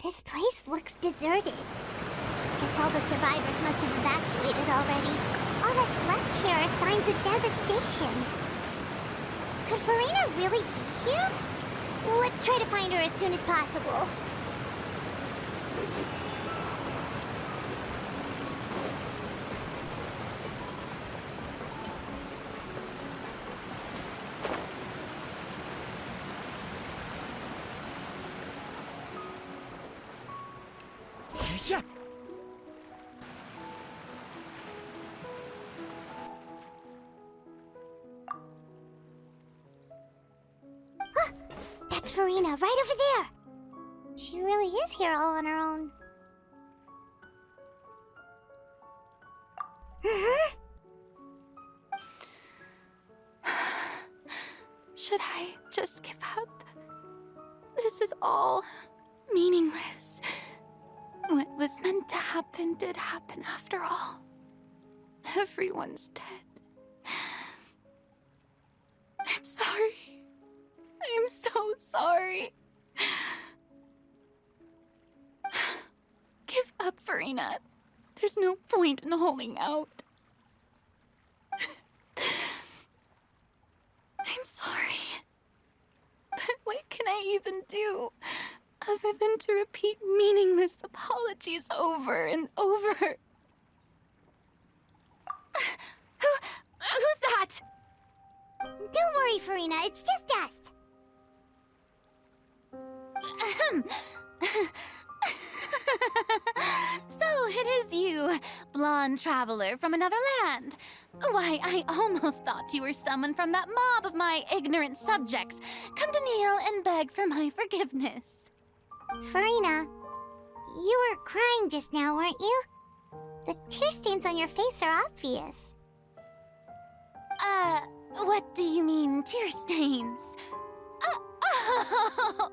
This place looks deserted. Guess all the survivors must have evacuated already. All that's left here are signs of devastation. Could Farina really be here? Let's try to find her as soon as possible. Yeah. That's Farina, right over there. She really is here all on her own. Should I just give up? This is all meaningless. What was meant to happen did happen after all. Everyone's dead. I'm sorry. I'm so sorry. Give up, Farina. There's no point in holding out. I'm sorry. But what can I even do other than to repeat meaningless apologies over and over? Who's that? Don't worry, Farina, it's just us. So it is you, blonde traveler from another land. Why, I almost thought you were someone from that mob of my ignorant subjects, come to kneel and beg for my forgiveness. Farina, you were crying just now, weren't you? The tear stains on your face are obvious. What do you mean, tear stains? Oh,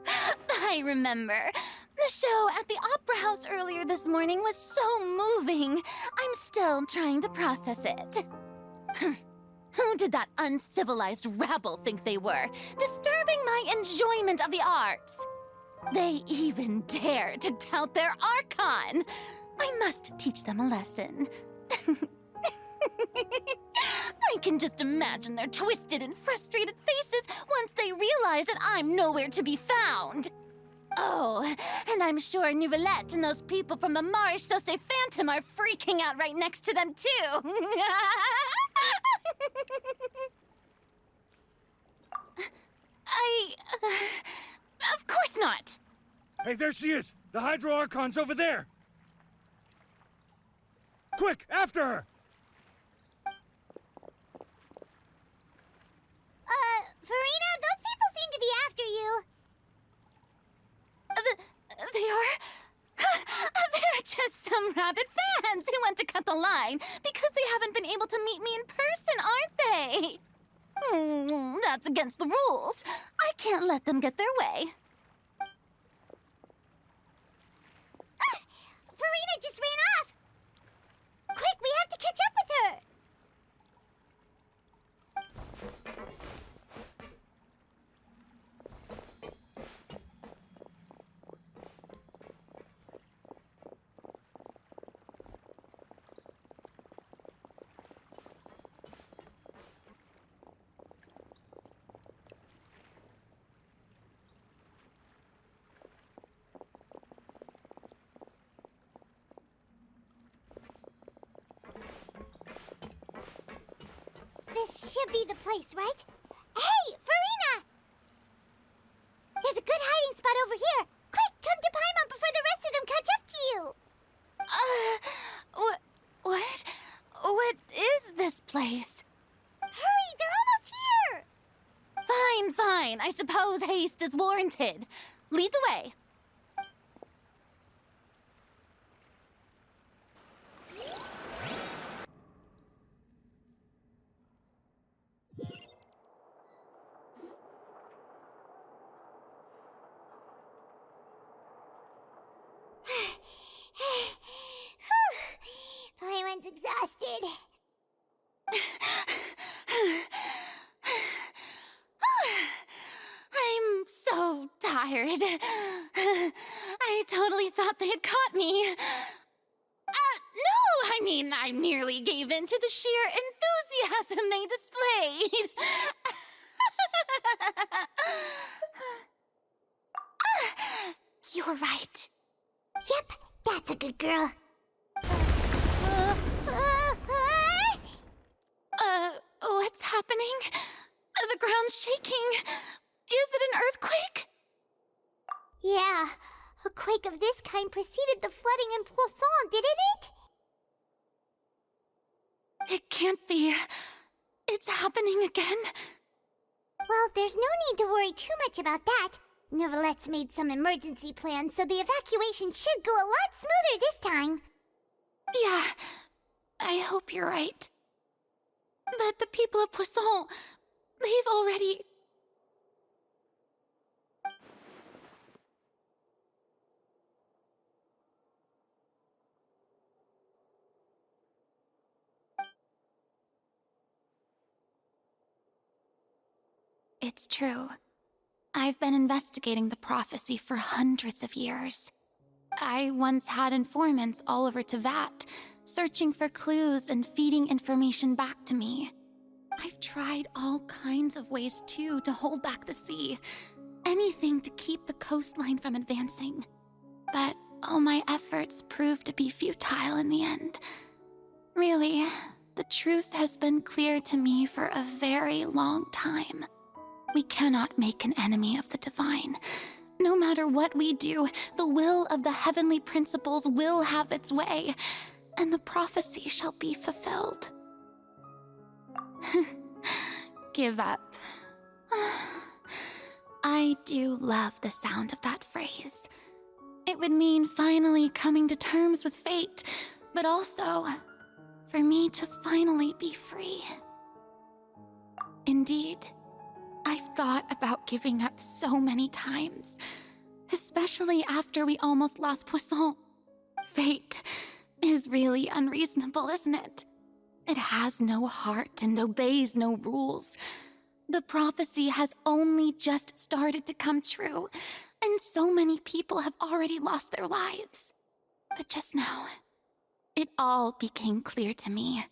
I remember. The show at the Opera House earlier this morning was so moving. I'm still trying to process it. Who did that uncivilized rabble think they were, disturbing my enjoyment of the arts? They even dare to tout their Archon. I must teach them a lesson. I can just imagine their twisted and frustrated faces once they realize that I'm nowhere to be found. Oh, and I'm sure Nouvellette and those people from the Maréchaussée Phantom are freaking out right next to them, too. Of course not. Hey, there she is! The Hydro Archon's over there! Quick, after her! Farina, those people seem to be after you. They are? They're just some rabid fans who want to cut the line because they haven't been able to meet me in person, aren't they? That's against the rules. I can't let them get their way. Farina just ran off! Quick, we have to catch up with her! This should be the place, right? Hey, Farina! There's a good hiding spot over here. Quick, come to Paimon before the rest of them catch up to you. What? What is this place? Hurry, they're almost here. Fine. I suppose haste is warranted. Lead the way. Paimon's exhausted. I'm so tired. I I totally thought they had caught me. No, I mean, I merely gave in to the sheer enthusiasm they displayed. You're right. Yep, that's a good girl. What's happening? The ground's shaking. Is it an earthquake? Yeah, a quake of this kind preceded the flooding in Poisson, didn't it? It can't be. It's happening again. Well, there's no need to worry too much about that. Neverlette's made some emergency plans, so the evacuation should go a lot smoother this time. Yeah, I hope you're right. But the people of Poisson, they've already... It's true. I've been investigating the prophecy for hundreds of years. I once had informants all over Teyvat, searching for clues and feeding information back to me. I've tried all kinds of ways, too, to hold back the sea. Anything to keep the coastline from advancing. But all my efforts proved to be futile in the end. Really, the truth has been clear to me for a very long time. We cannot make an enemy of the divine. No matter what we do, the will of the heavenly principles will have its way, and the prophecy shall be fulfilled. Give up. I do love the sound of that phrase. It would mean finally coming to terms with fate, but also for me to finally be free. Indeed, I've thought about giving up so many times, especially after we almost lost Poisson. Fate is really unreasonable, isn't it? It has no heart and obeys no rules. The prophecy has only just started to come true, and so many people have already lost their lives. But just now, it all became clear to me.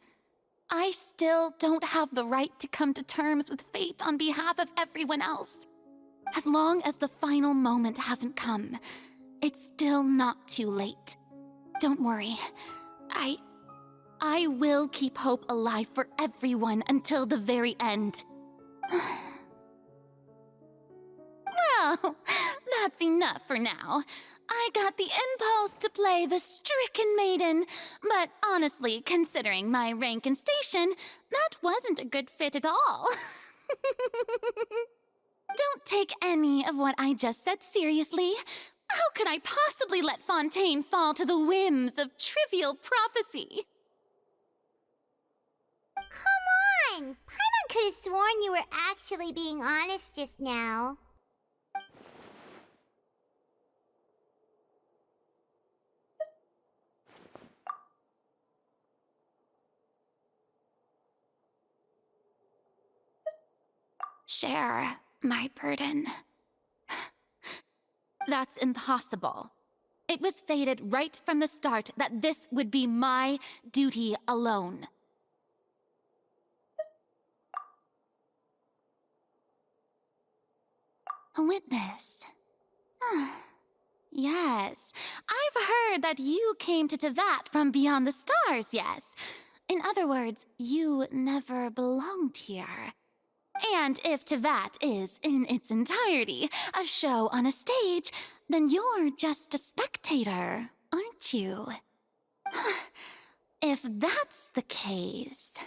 I still don't have the right to come to terms with fate on behalf of everyone else. As long as the final moment hasn't come, it's still not too late. Don't worry. I will keep hope alive for everyone until the very end. Well, that's enough for now. I got the impulse to play the stricken maiden, but honestly, considering my rank and station, that wasn't a good fit at all. Don't take any of what I just said seriously. How could I possibly let Fontaine fall to the whims of trivial prophecy? Come on! Paimon could have sworn you were actually being honest just now. Share my burden. That's impossible. It was fated right from the start that this would be my duty alone. A witness. Yes, I've heard that you came to Teyvat from beyond the stars, yes. In other words, you never belonged here. And if Teyvat is, in its entirety, a show on a stage, then you're just a spectator, aren't you? If that's the case...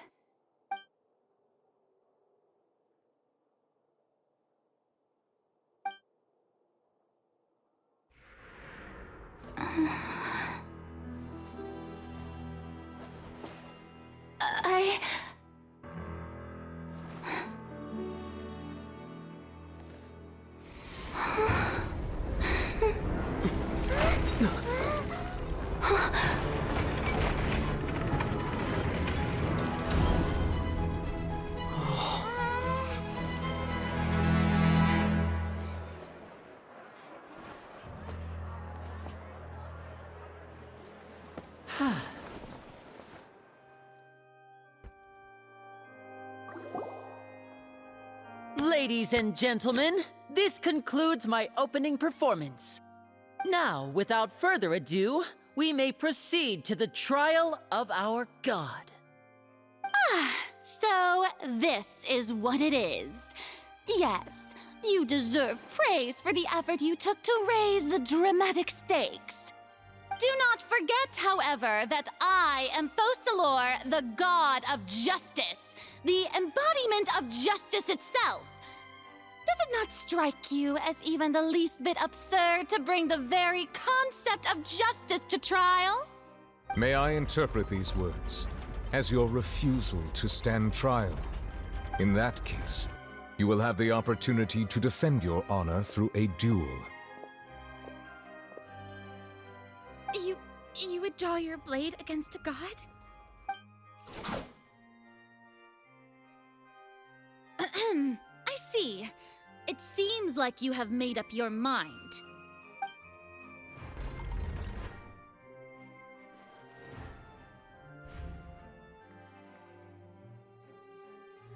Ladies and gentlemen, this concludes my opening performance. Now, without further ado, we may proceed to the trial of our god. So this is what it is. Yes, you deserve praise for the effort you took to raise the dramatic stakes. Do not forget, however, that I am Fosalor, the god of justice, the embodiment of justice itself. Does it not strike you as even the least bit absurd to bring the very concept of justice to trial? May I interpret these words as your refusal to stand trial? In that case, you will have the opportunity to defend your honor through a duel. You would draw your blade against a god? I see. It seems like you have made up your mind.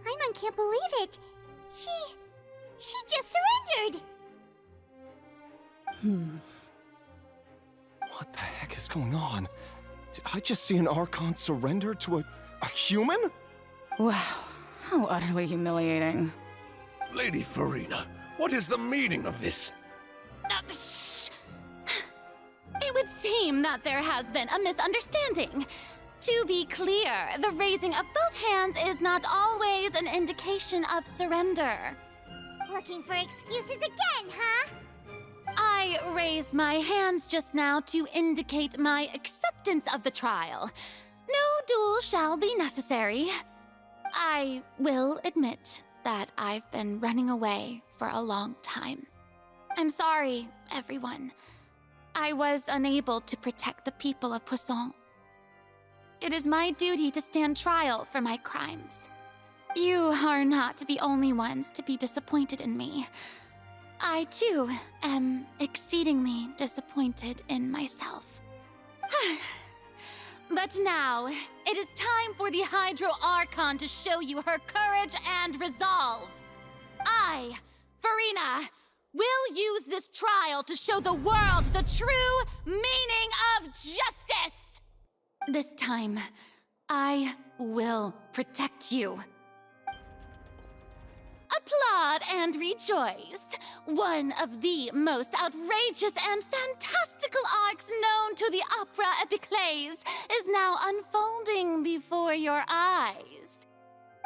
Paimon can't believe it. She just surrendered. What the heck is going on? Did I just see an Archon surrender to a human? Wow, how utterly humiliating. Lady Farina, what is the meaning of this? Shh! It would seem that there has been a misunderstanding. To be clear, the raising of both hands is not always an indication of surrender. Looking for excuses again, huh? I raised my hands just now to indicate my acceptance of the trial. No duel shall be necessary. I will admit that I've been running away for a long time. I'm sorry, everyone. I was unable to protect the people of Poisson. It is my duty to stand trial for my crimes. You are not the only ones to be disappointed in me. I, too, am exceedingly disappointed in myself. But now, it is time for the Hydro Archon to show you her courage and resolve. I, Farina, will use this trial to show the world the true meaning of justice! This time, I will protect you. Applaud and rejoice! One of the most outrageous and fantastical arcs known to the opera epiclese is now unfolding before your eyes.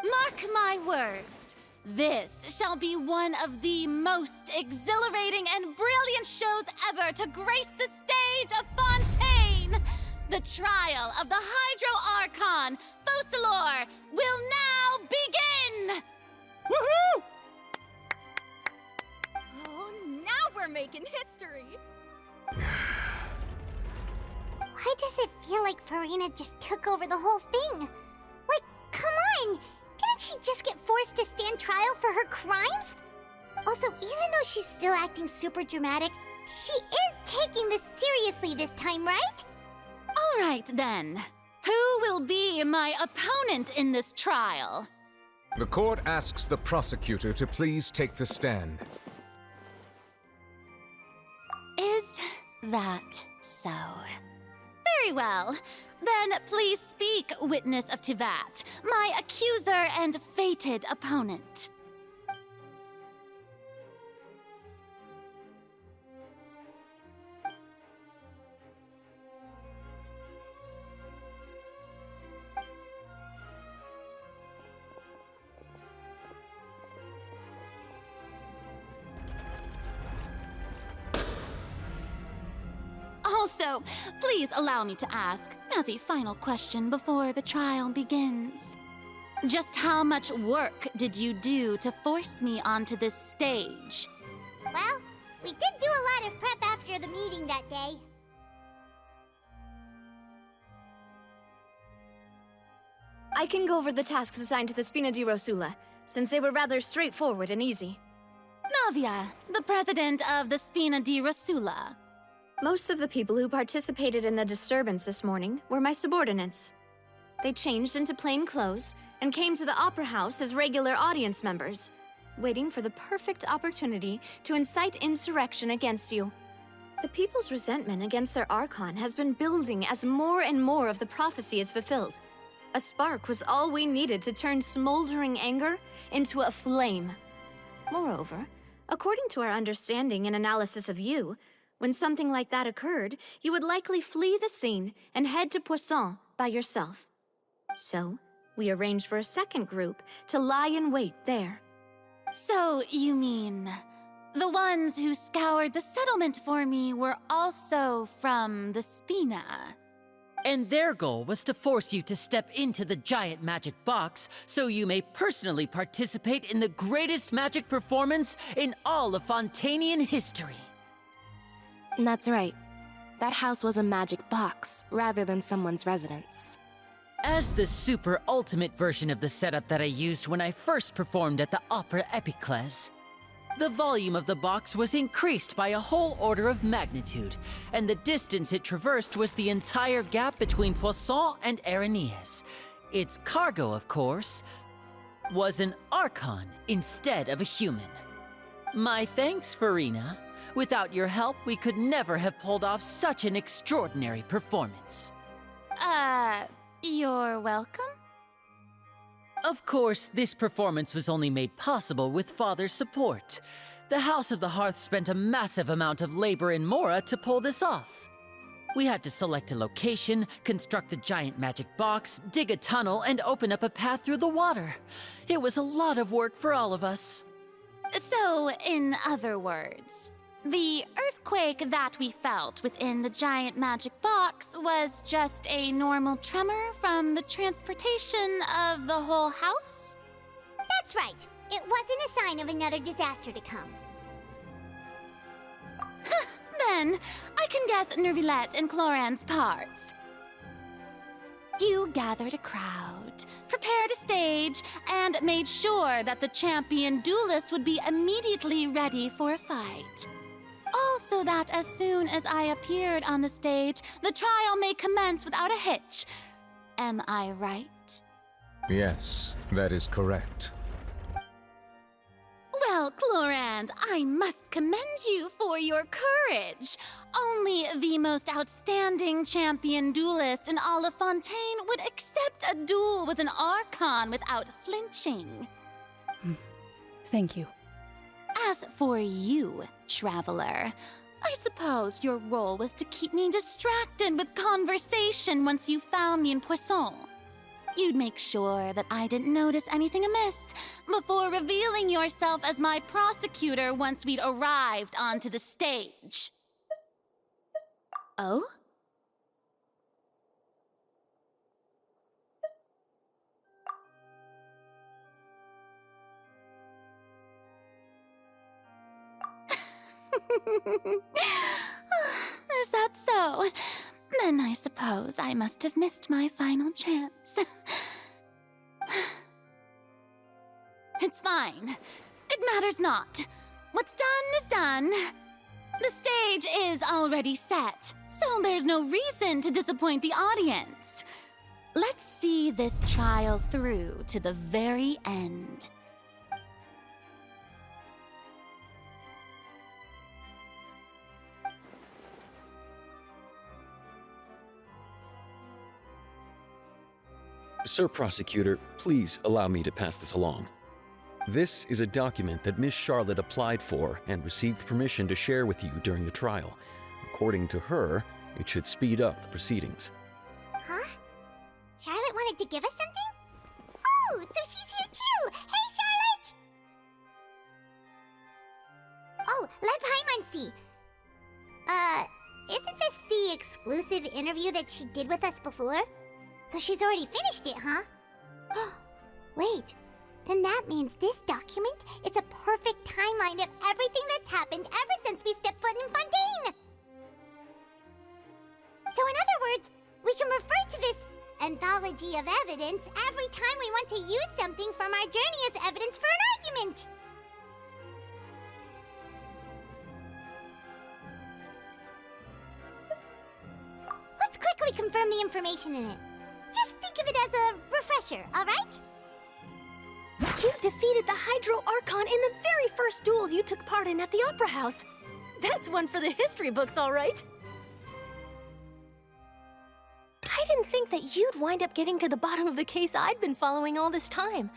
Mark my words, this shall be one of the most exhilarating and brilliant shows ever to grace the stage of Fontaine! The trial of the Hydro Archon, Fosalor, will now begin! Woohoo! Oh, now we're making history! Why does it feel like Farina just took over the whole thing? Like, come on! Didn't she just get forced to stand trial for her crimes? Also, even though she's still acting super dramatic, she is taking this seriously this time, right? All right, then. Who will be my opponent in this trial? The court asks the prosecutor to please take the stand. Is that so? Very well. Then please speak, witness of Tivat, my accuser and fated opponent. Also, please allow me to ask, as a final question before the trial begins. Just how much work did you do to force me onto this stage? Well, we did do a lot of prep after the meeting that day. I can go over the tasks assigned to the Spina di Rosula, since they were rather straightforward and easy. Navia, the president of the Spina di Rosula. Most of the people who participated in the disturbance this morning were my subordinates. They changed into plain clothes and came to the Opera House as regular audience members. waiting for the perfect opportunity to incite insurrection against you. The people's resentment against their Archon has been building as more and more of the prophecy is fulfilled. A spark was all we needed to turn smoldering anger into a flame. Moreover, according to our understanding and analysis of you, when something like that occurred, you would likely flee the scene and head to Poisson by yourself. So, we arranged for a second group to lie in wait there. So, you mean the ones who scoured the settlement for me were also from the Spina? And their goal was to force you to step into the giant magic box so you may personally participate in the greatest magic performance in all of Fontanian history. That's right. That house was a magic box, rather than someone's residence. As the super ultimate version of the setup that I used when I first performed at the Opera Epiclese, the volume of the box was increased by a whole order of magnitude, and the distance it traversed was the entire gap between Poisson and Areneas. Its cargo, of course, was an Archon instead of a human. My thanks, Farina. Without your help, we could never have pulled off such an extraordinary performance. You're welcome? Of course, this performance was only made possible with Father's support. The House of the Hearth spent a massive amount of labor in Mora to pull this off. We had to select a location, construct the giant magic box, dig a tunnel, and open up a path through the water. It was a lot of work for all of us. So, in other words, the earthquake that we felt within the giant magic box was just a normal tremor from the transportation of the whole house? That's right. It wasn't a sign of another disaster to come. Then, I can guess Nervilette and Cloran's parts. You gathered a crowd, prepared a stage, and made sure that the champion duelist would be immediately ready for a fight. Also that as soon as I appeared on the stage, the trial may commence without a hitch. Am I right? Yes, that is correct. Well, Clorand, I must commend you for your courage. Only the most outstanding champion duelist in all of Fontaine would accept a duel with an Archon without flinching. Thank you. As for you, Traveler, I suppose your role was to keep me distracted with conversation once you found me in Poisson. You'd make sure that I didn't notice anything amiss before revealing yourself as my prosecutor once we'd arrived onto the stage. Oh? Is that so? Then I suppose I must have missed my final chance. It's fine. It matters not. What's done is done. The stage is already set, so there's no reason to disappoint the audience. Let's see this trial through to the very end. Sir Prosecutor, please allow me to pass this along. This is a document that Miss Charlotte applied for and received permission to share with you during the trial. According to her, it should speed up the proceedings. Huh? Charlotte wanted to give us something? Oh, so she's here too! Hey, Charlotte! Oh, let Paimon see. Isn't this the exclusive interview that she did with us before? So she's already finished it, huh? Oh, wait. Then that means this document is a perfect timeline of everything that's happened ever since we stepped foot in Fontaine! So in other words, we can refer to this anthology of evidence every time we want to use something from our journey as evidence for an argument! Let's quickly confirm the information in it. Just think of it as a refresher, alright? You defeated the Hydro Archon in the very first duel you took part in at the Opera House. That's one for the history books, all right. I didn't think that you'd wind up getting to the bottom of the case I'd been following all this time.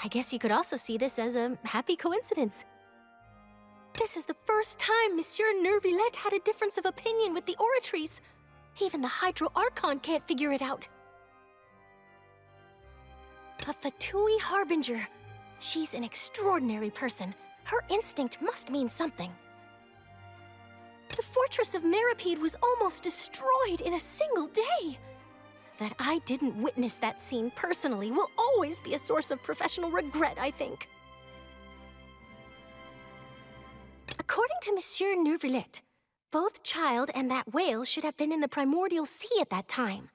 I guess you could also see this as a happy coincidence. This is the first time Monsieur Neuvillette had a difference of opinion with the Oratrice. Even the Hydro Archon can't figure it out. A Fatui Harbinger. She's an extraordinary person. Her instinct must mean something. The fortress of Meripede was almost destroyed in a single day. That I didn't witness that scene personally will always be a source of professional regret, I think. According to Monsieur Neuvillette, both Child and that whale should have been in the primordial sea at that time.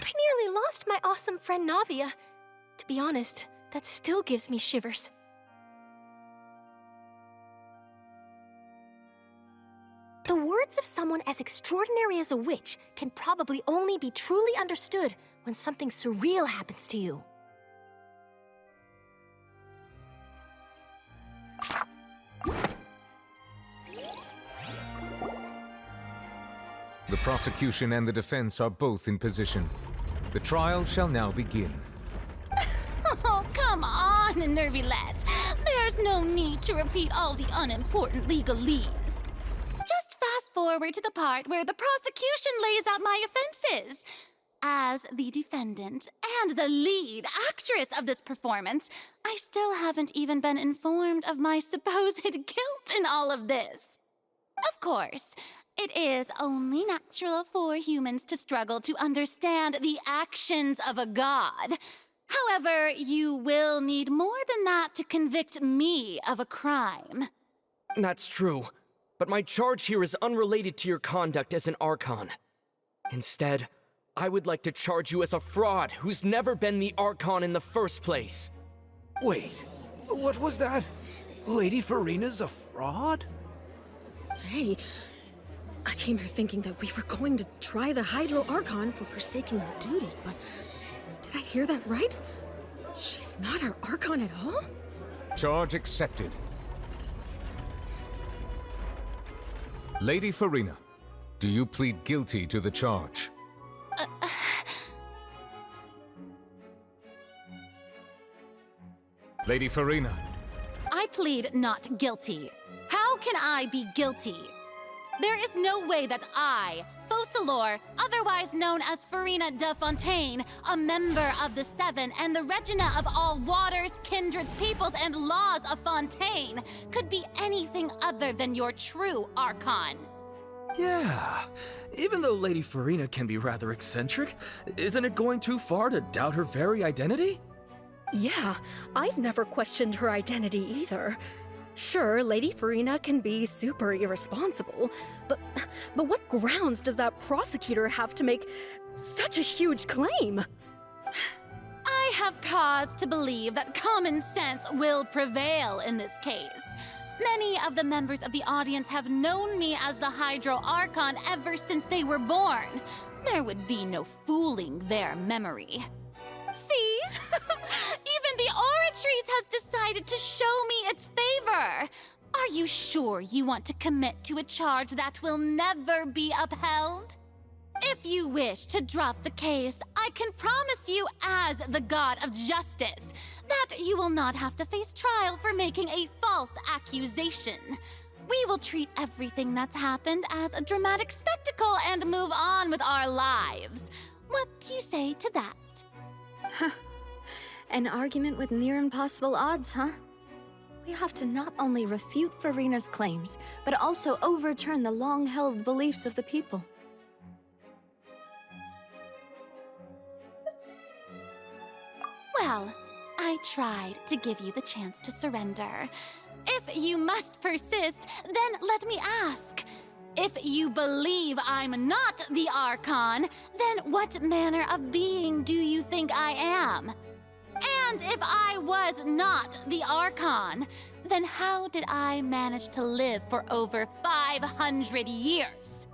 I nearly lost my awesome friend Navia. To be honest, that still gives me shivers. The words of someone as extraordinary as a witch can probably only be truly understood when something surreal happens to you. The prosecution and the defense are both in position. The trial shall now begin. Oh, come on, Neuvillette. There's no need to repeat all the unimportant legalese. Just fast forward to the part where the prosecution lays out my offenses. As the defendant and the lead actress of this performance, I still haven't even been informed of my supposed guilt in all of this. Of course, it is only natural for humans to struggle to understand the actions of a god. However, you will need more than that to convict me of a crime. That's true, but my charge here is unrelated to your conduct as an Archon. Instead, I would like to charge you as a fraud who's never been the Archon in the first place. Wait, what was that? Lady Farina's a fraud? Hey, I came here thinking that we were going to try the Hydro Archon for forsaking her duty, but did I hear that right? She's not our Archon at all? Charge accepted. Lady Farina, do you plead guilty to the charge? Lady Farina. I plead not guilty. How can I be guilty? There is no way that I, Focalor, otherwise known as Farina de Fontaine, a member of the Seven and the Regina of all waters, kindreds, peoples, and laws of Fontaine, could be anything other than your true Archon. Yeah, even though Lady Farina can be rather eccentric, isn't it going too far to doubt her very identity? Yeah, I've never questioned her identity either. Sure, Lady Farina can be super irresponsible, but what grounds does that prosecutor have to make such a huge claim? I have cause to believe that common sense will prevail in this case. Many of the members of the audience have known me as the Hydro Archon ever since they were born. There would be no fooling their memory. See? Even the Oratrice has decided to show me its favor. Are you sure you want to commit to a charge that will never be upheld? If you wish to drop the case, I can promise you as the God of Justice that you will not have to face trial for making a false accusation. We will treat everything that's happened as a dramatic spectacle and move on with our lives. What do you say to that? Huh. An argument with near impossible odds, huh? We have to not only refute Farina's claims, but also overturn the long-held beliefs of the people. Well, I tried to give you the chance to surrender. If you must persist, then let me ask. If you believe I'm not the Archon, then what manner of being do you think I am? And if I was not the Archon, then how did I manage to live for over 500 years?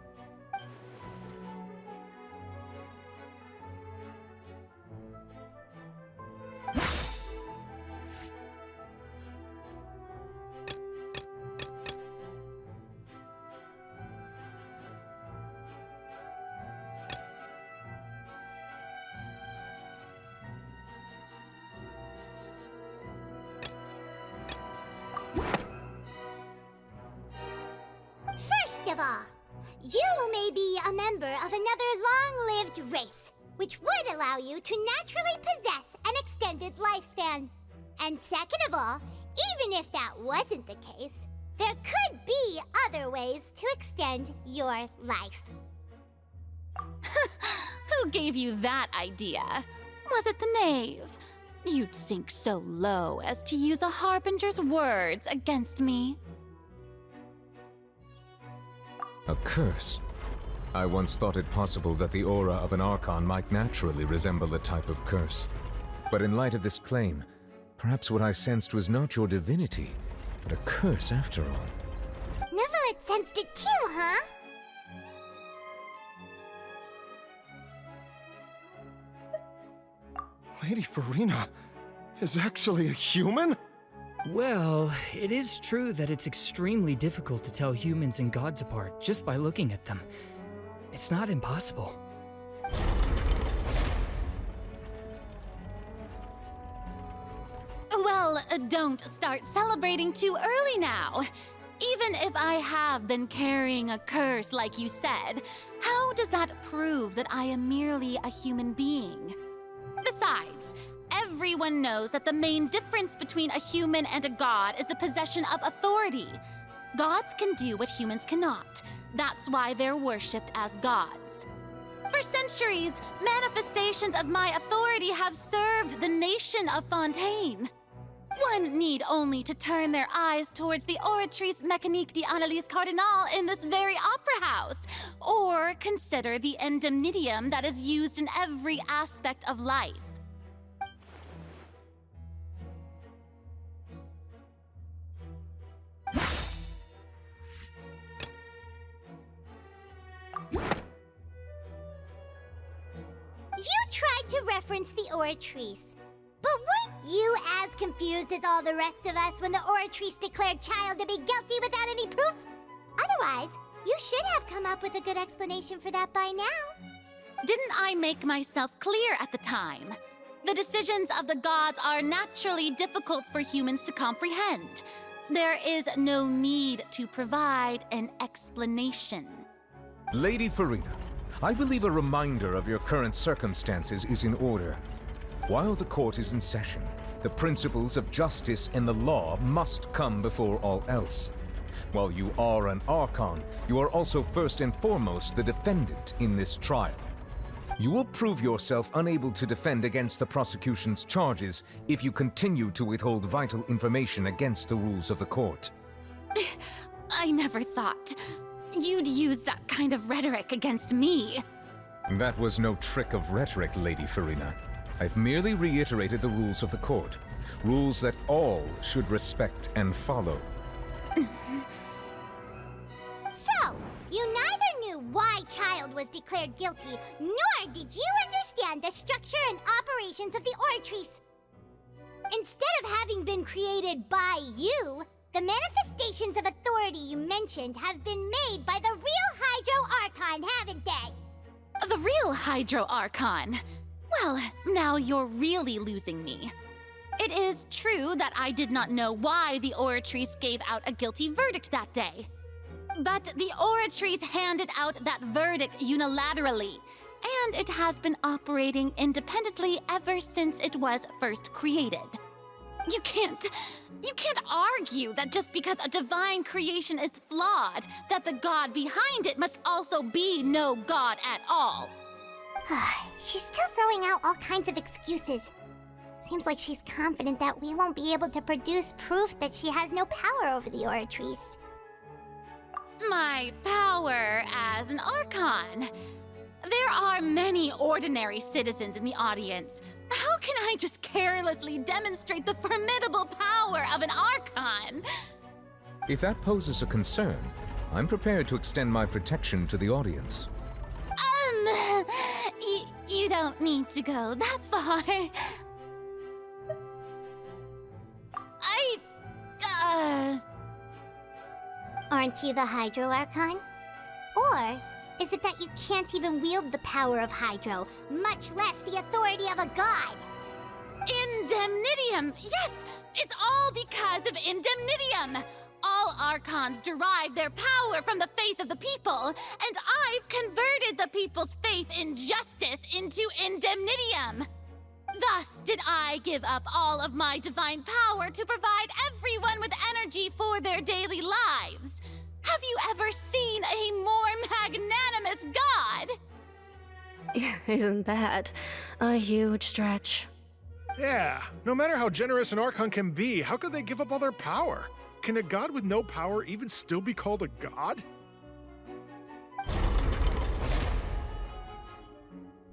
of all, you may be a member of another long-lived race, which would allow you to naturally possess an extended lifespan. And second of all, even if that wasn't the case, there could be other ways to extend your life. Who gave you that idea? Was it the knave? You'd sink so low as to use a harbinger's words against me. A curse? I once thought it possible that the aura of an Archon might naturally resemble a type of curse. But in light of this claim, perhaps what I sensed was not your divinity, but a curse after all. Neverlet sensed it too, huh? Lady Farina is actually a human? Well, it is true that it's extremely difficult to tell humans and gods apart just by looking at them. It's not impossible. Well, don't start celebrating too early now. Even if I have been carrying a curse like you said, how does that prove that I am merely a human being? Besides, everyone knows that the main difference between a human and a god is the possession of authority. Gods can do what humans cannot. That's why they're worshipped as gods. For centuries, manifestations of my authority have served the nation of Fontaine. One need only to turn their eyes towards the Oratrice Mécanique d'Analyse Cardinal in this very opera house, or consider the indemnitium that is used in every aspect of life. You tried to reference the Oratrice. But weren't you as confused as all the rest of us when the Oratrice declared Child to be guilty without any proof? Otherwise, you should have come up with a good explanation for that by now. Didn't I make myself clear at the time? The decisions of the gods are naturally difficult for humans to comprehend. There is no need to provide an explanation. Lady Farina, I believe a reminder of your current circumstances is in order. While the court is in session, the principles of justice and the law must come before all else. While you are an Archon, you are also first and foremost the defendant in this trial. You will prove yourself unable to defend against the prosecution's charges if you continue to withhold vital information against the rules of the court. I never thought you'd use that kind of rhetoric against me. That was no trick of rhetoric, Lady Farina. I've merely reiterated the rules of the court. Rules that all should respect and follow. So, you neither knew why Child was declared guilty, nor did you understand the structure and operations of the Oratrice. Instead of having been created by you, the manifestations of authority you mentioned have been made by the real Hydro Archon, haven't they? The real Hydro Archon? Well, now you're really losing me. It is true that I did not know why the Oratrice gave out a guilty verdict that day. But the Oratrice handed out that verdict unilaterally, and it has been operating independently ever since it was first created. You can't argue that just because a divine creation is flawed, that the god behind it must also be no god at all. She's still throwing out all kinds of excuses. Seems like she's confident that we won't be able to produce proof that she has no power over the Oratrice. My power as an Archon. There are many ordinary citizens in the audience. How can I just carelessly demonstrate the formidable power of an Archon? If that poses a concern, I'm prepared to extend my protection to the audience. You don't need to go that far. Aren't you the Hydro Archon? Or is it that you can't even wield the power of Hydro, much less the authority of a god? Indemnitium! Yes! It's all because of Indemnitium! All Archons derive their power from the faith of the people, and I've converted the people's faith in justice into indemnitium. Thus did I give up all of my divine power to provide everyone with energy for their daily lives. Have you ever seen a more magnanimous god? Isn't that a huge stretch? Yeah, no matter how generous an Archon can be, how could they give up all their power? Can a god with no power even still be called a god?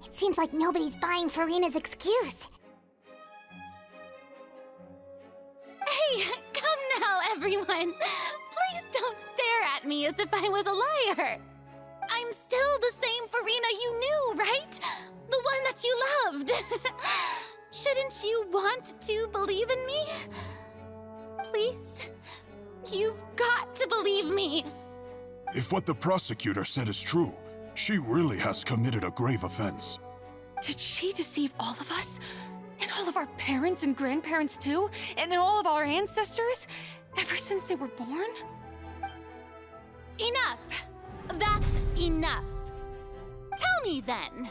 It seems like nobody's buying Farina's excuse. Hey, come now, everyone. Please don't stare at me as if I was a liar. I'm still the same Farina you knew, right? The one that you loved. Shouldn't you want to believe in me? Please? You've got to believe me. If what the prosecutor said is true, she really has committed a grave offense. Did she deceive all of us? And all of our parents and grandparents too? And all of our ancestors? Ever since they were born? Enough! That's enough. Tell me then,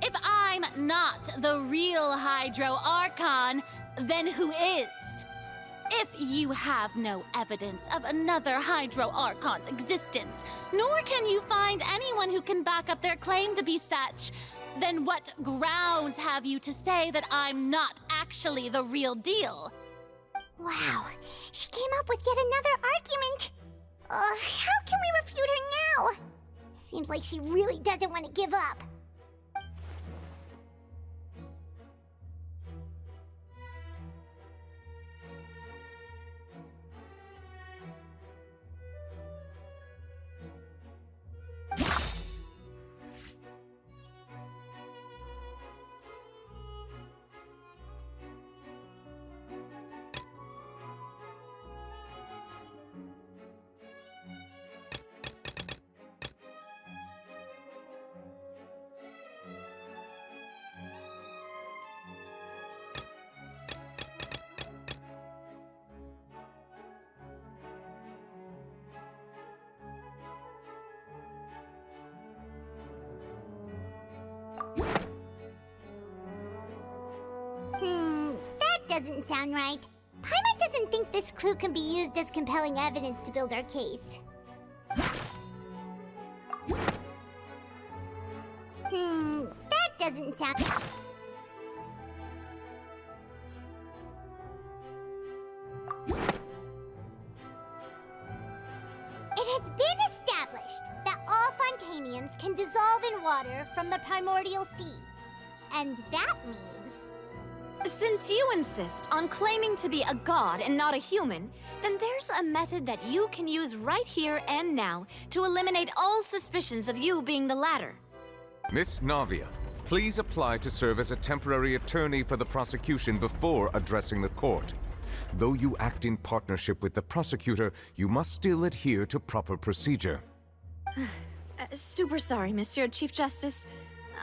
if I'm not the real Hydro Archon, then who is? If you have no evidence of another Hydro Archon's existence, nor can you find anyone who can back up their claim to be such, then what grounds have you to say that I'm not actually the real deal? Wow, she came up with yet another argument. How can we refute her now? Seems like she really doesn't want to give up. That doesn't sound right. Paimon doesn't think this clue can be used as compelling evidence to build our case. That doesn't sound... It has been established that all Fontanians can dissolve in water from the primordial sea. And that means... Since you insist on claiming to be a god and not a human, then there's a method that you can use right here and now to eliminate all suspicions of you being the latter. Miss Navia, please apply to serve as a temporary attorney for the prosecution before addressing the court. Though you act in partnership with the prosecutor, you must still adhere to proper procedure. Super sorry, Monsieur Chief Justice.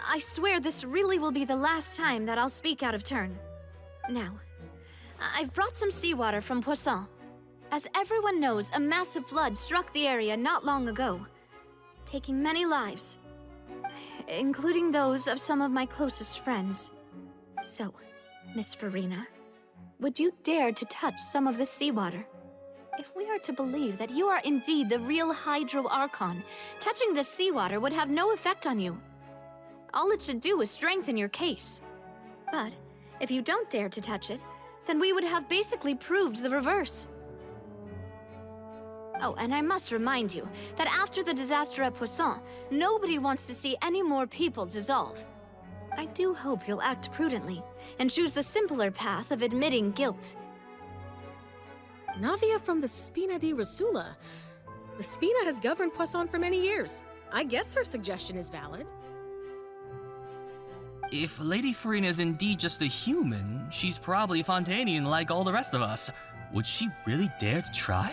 I swear this really will be the last time that I'll speak out of turn. Now, I've brought some seawater from Poisson. As everyone knows, a massive flood struck the area not long ago, taking many lives, including those of some of my closest friends. So, Miss Farina, would you dare to touch some of this seawater? If we are to believe that you are indeed the real Hydro Archon, touching this seawater would have no effect on you. All it should do is strengthen your case. But if you don't dare to touch it, then we would have basically proved the reverse. Oh, and I must remind you that after the disaster at Poisson, nobody wants to see any more people dissolve. I do hope you'll act prudently and choose the simpler path of admitting guilt. Navia from the Spina di Rasula. The Spina has governed Poisson for many years. I guess her suggestion is valid. If Lady Farina is indeed just a human, she's probably Fontanian like all the rest of us. Would she really dare to try?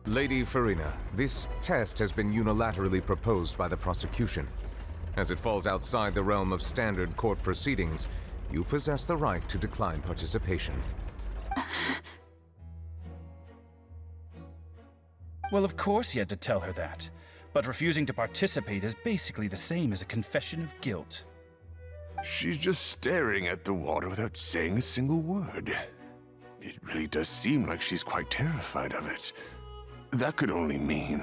Lady Farina, this test has been unilaterally proposed by the prosecution. As it falls outside the realm of standard court proceedings, you possess the right to decline participation. Well, of course he had to tell her that. But refusing to participate is basically the same as a confession of guilt. She's just staring at the water without saying a single word. It really does seem like she's quite terrified of it. That could only mean...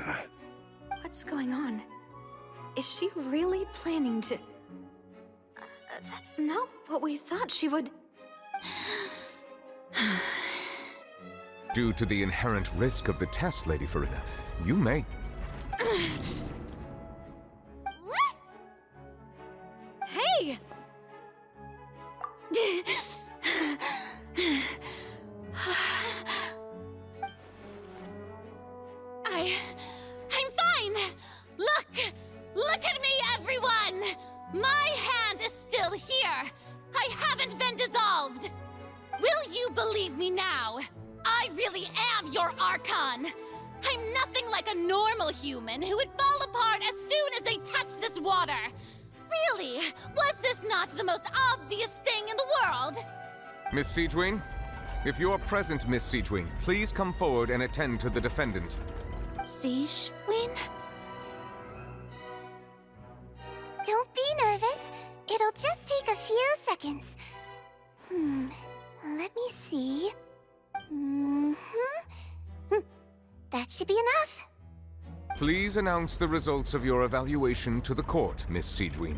What's going on? Is she really planning to... that's not what we thought she would... Due to the inherent risk of the test, Lady Farina, you may... Hey! I'm fine! Look at me, everyone! My hand is still here! I haven't been dissolved! Will you believe me now? I really am your Archon! I'm nothing like a normal human who would fall apart as soon as they touch this water! Really? Was this not the most obvious thing in the world? Miss Siegewin? If you are present, Miss Siegewin, please come forward and attend to the defendant. Siegewin? Don't be nervous. It'll just take a few seconds. Let me see. That should be enough. Please announce the results of your evaluation to the court, Miss Siegewin.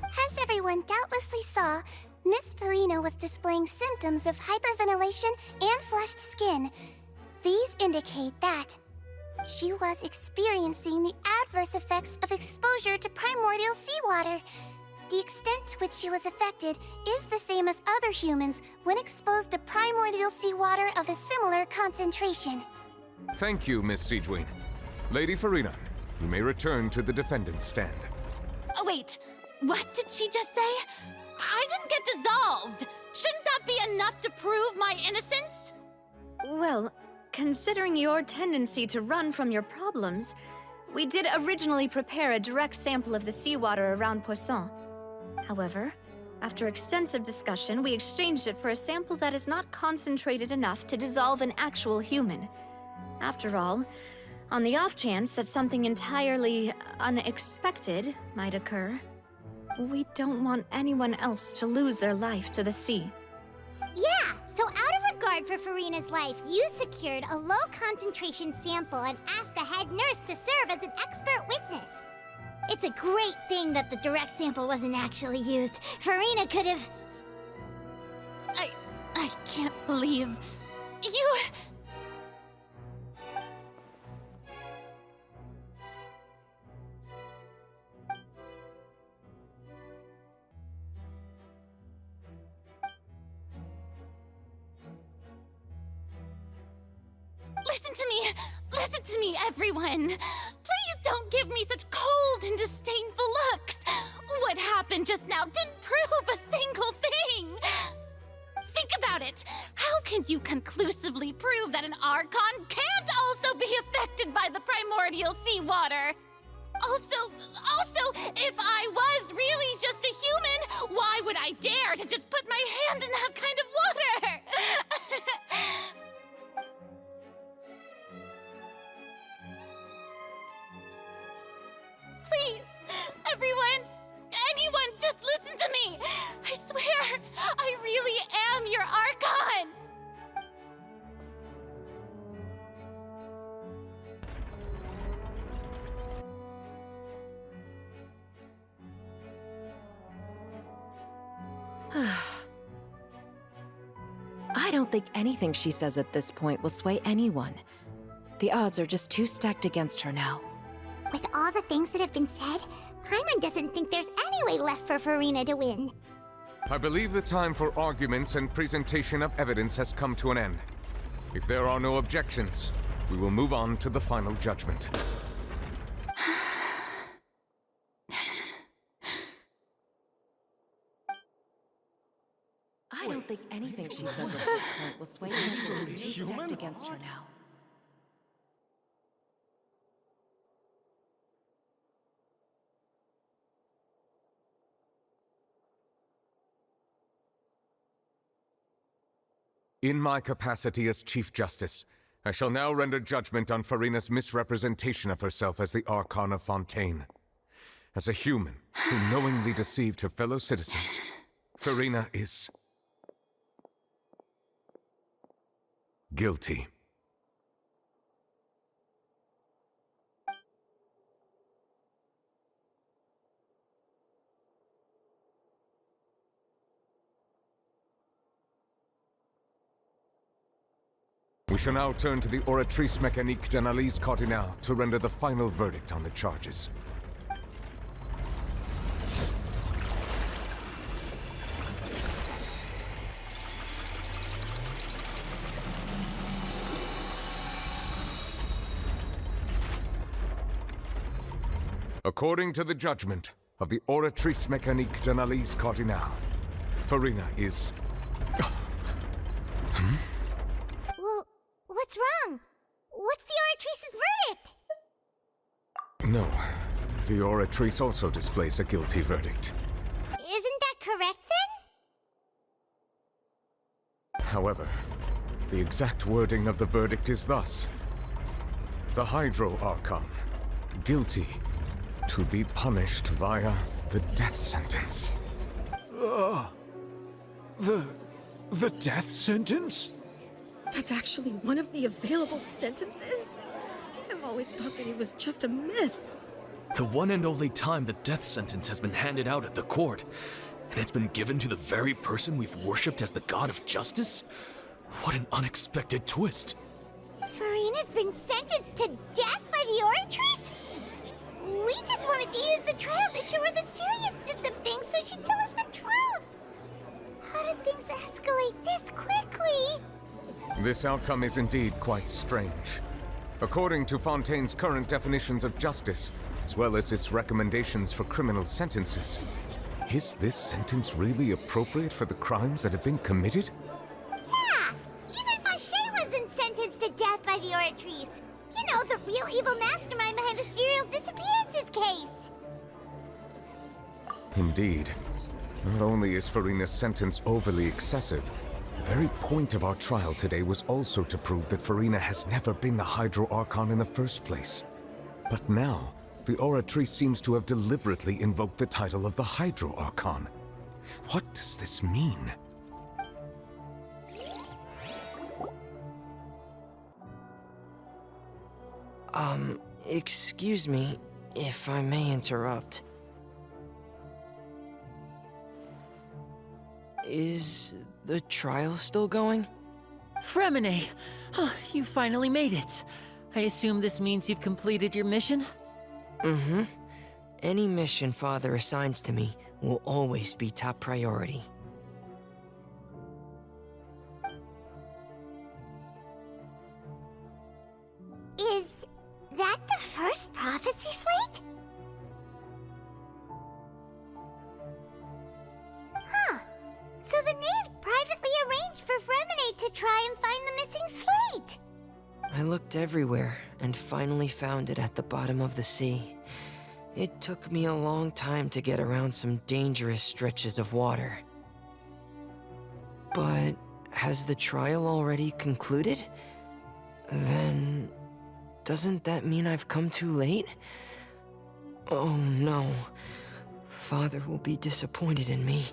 As everyone doubtlessly saw, Miss Farina was displaying symptoms of hyperventilation and flushed skin. These indicate that she was experiencing the adverse effects of exposure to primordial seawater. The extent to which she was affected is the same as other humans when exposed to primordial seawater of a similar concentration. Thank you, Miss Siegewin. Lady Farina, you may return to the defendant's stand. Oh, wait. What did she just say? I didn't get dissolved. Shouldn't that be enough to prove my innocence? Well, considering your tendency to run from your problems, we did originally prepare a direct sample of the seawater around Poisson. However, after extensive discussion, we exchanged it for a sample that is not concentrated enough to dissolve an actual human. After all, on the off chance that something entirely unexpected might occur, we don't want anyone else to lose their life to the sea. Yeah, so out of regard for Farina's life, you secured a low-concentration sample and asked the head nurse to serve as an expert witness. It's a great thing that the direct sample wasn't actually used. Farina could have... I can't believe... you... Listen to me, everyone! Please don't give me such cold and disdainful looks! What happened just now didn't prove a single thing! Think about it! How can you conclusively prove that an Archon can't also be affected by the primordial seawater? Also, if I was really just a human, why would I dare to just put my hand in that kind of water? Please, everyone, anyone, just listen to me! I swear, I really am your Archon! I don't think anything she says at this point will sway anyone. The odds are just too stacked against her now. With all the things that have been said, Paimon doesn't think there's any way left for Farina to win. I believe the time for arguments and presentation of evidence has come to an end. If there are no objections, we will move on to the final judgment. I don't think anything she says at this point will sway anyone. She's too stacked against her now. In my capacity as Chief Justice, I shall now render judgment on Furina's misrepresentation of herself as the Archon of Fontaine. As a human who knowingly deceived her fellow citizens, Furina is guilty. We shall now turn to the Oratrice Mécanique d'Analyse Cardinale to render the final verdict on the charges. According to the judgment of the Oratrice Mécanique d'Analyse Cardinale, Furina is... Well, what's wrong? What's the Oratrice's verdict? No, the Oratrice also displays a guilty verdict. Isn't that correct then? However, the exact wording of the verdict is thus. The Hydro Archon, guilty to be punished via the death sentence. The death sentence? That's actually one of the available sentences? I've always thought that it was just a myth. The one and only time the death sentence has been handed out at the court, and it's been given to the very person we've worshipped as the god of justice? What an unexpected twist. Furina's been sentenced to death by the Oratrice? We just wanted to use the trial to show her the seriousness of things so she'd tell us the truth. How did things escalate this quickly? This outcome is indeed quite strange. According to Fontaine's current definitions of justice, as well as its recommendations for criminal sentences, is this sentence really appropriate for the crimes that have been committed? Yeah! Even Fauché wasn't sentenced to death by the Oratrice. You know, the real evil mastermind behind the serial disappearances case. Indeed. Not only is Furina's sentence overly excessive, the very point of our trial today was also to prove that Furina has never been the Hydro Archon in the first place. But now, the Oratrice seems to have deliberately invoked the title of the Hydro Archon. What does this mean? Excuse me, if I may interrupt. Is the trial still going? Fremine! You finally made it. I assume this means you've completed your mission? Mm-hmm. Any mission Father assigns to me will always be top priority. Is that the first prophecy slate? Huh. So the knave privately arranged for Fremine to try and find the missing slate. I looked everywhere and finally found it at the bottom of the sea. It took me a long time to get around some dangerous stretches of water. But has the trial already concluded? Then doesn't that mean I've come too late? Oh no. Father will be disappointed in me.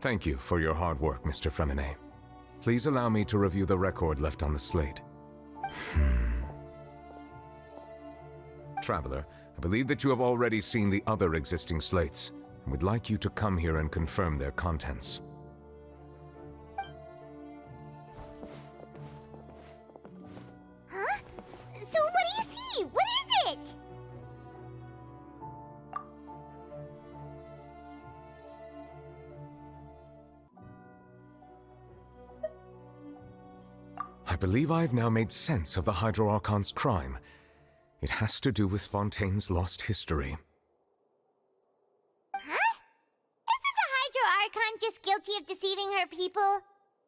Thank you for your hard work, Mr. Fremine. Please allow me to review the record left on the slate. Traveler, I believe that you have already seen the other existing slates, and would like you to come here and confirm their contents. Huh? So what do you see? What is it? I believe I have now made sense of the Hydro Archon's crime. It has to do with Fontaine's lost history. Huh? Isn't the Hydro Archon just guilty of deceiving her people?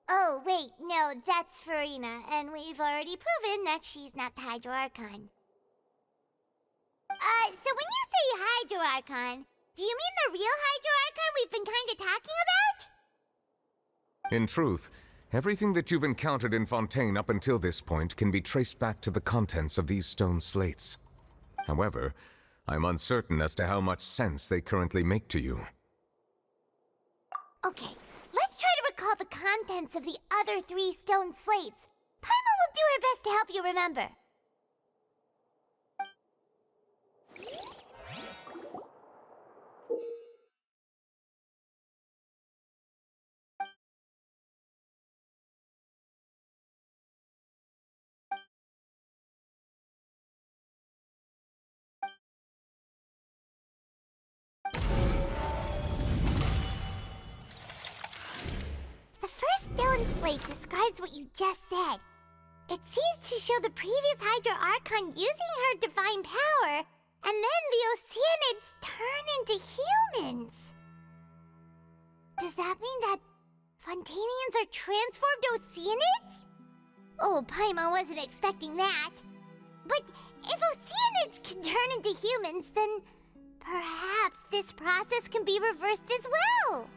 Oh, wait, no, that's Furina, and we've already proven that she's not the Hydro Archon. So when you say Hydro Archon, Do you mean the real Hydro Archon we've been kinda talking about? In truth, everything that you've encountered in Fontaine up until this point can be traced back to the contents of these stone slates. However, I'm uncertain as to how much sense they currently make to you. Okay, let's try to recall the contents of the other 3 stone slates. Paimon will do her best to help you remember. The first stone slate describes what you just said. It seems to show the previous Hydro Archon using her divine power, and then the Oceanids turn into humans. Does that mean that Fontainians are transformed Oceanids? Oh, Paimon wasn't expecting that. But if Oceanids can turn into humans, then perhaps this process can be reversed as well.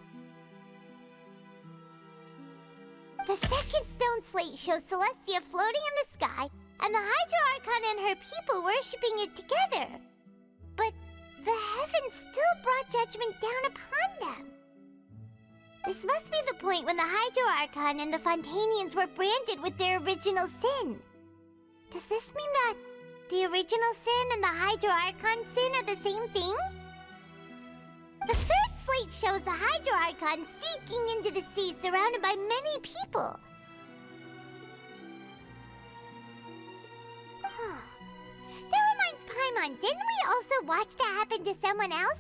The second stone slate shows Celestia floating in the sky, and the Hydro Archon and her people worshipping it together. But the heavens still brought judgment down upon them. This must be the point when the Hydro Archon and the Fontainians were branded with their original sin. Does this mean that the original sin and the Hydro Archon sin are the same thing? The third slate shows the Hydro Archon sinking into the sea surrounded by many people. That reminds Paimon, didn't we also watch that happen to someone else?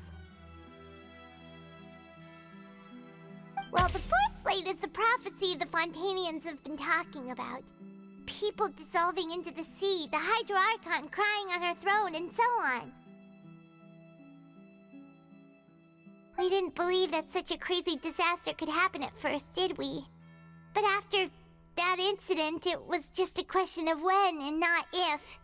Well, the fourth slate is the prophecy the Fontainians have been talking about. People dissolving into the sea, the Hydro Archon crying on her throne, and so on. We didn't believe that such a crazy disaster could happen at first, did we? But after that incident, it was just a question of when and not if.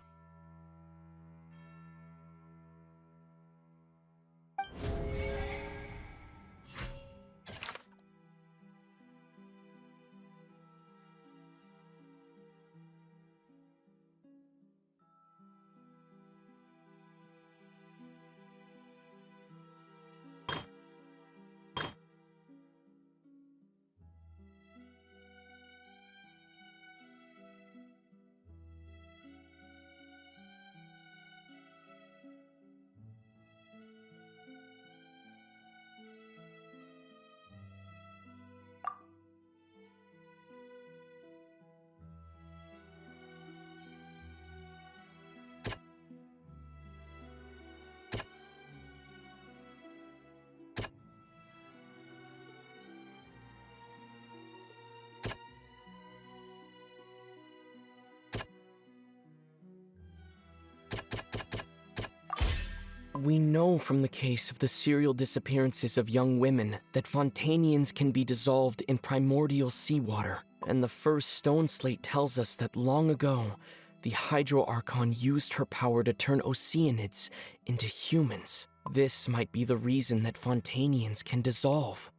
We know from the case of the serial disappearances of young women that Fontainians can be dissolved in primordial seawater, and the first stone slate tells us that long ago, the Hydro Archon used her power to turn Oceanids into humans. This might be the reason that Fontainians can dissolve.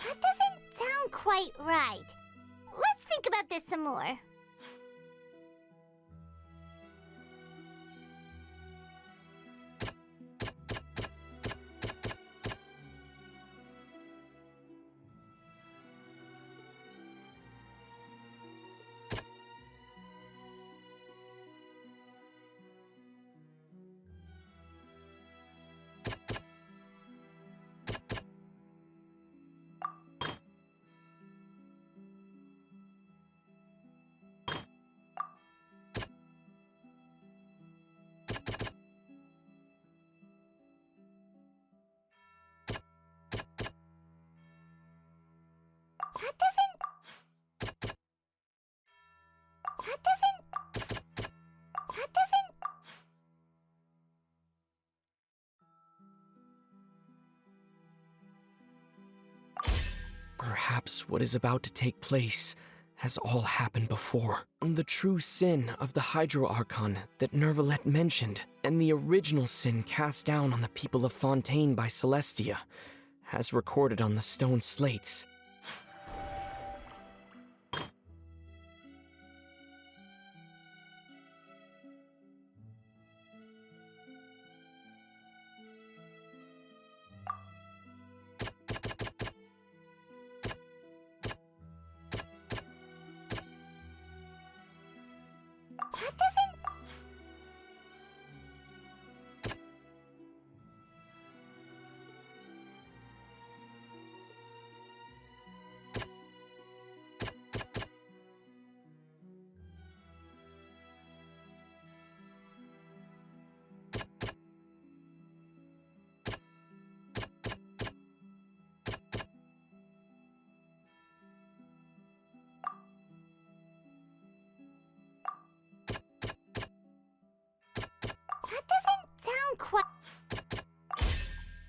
That doesn't sound quite right. Let's think about this some more. Perhaps what is about to take place has all happened before. The true sin of the Hydro Archon that Nervalette mentioned, and the original sin cast down on the people of Fontaine by Celestia, as recorded on the stone slates.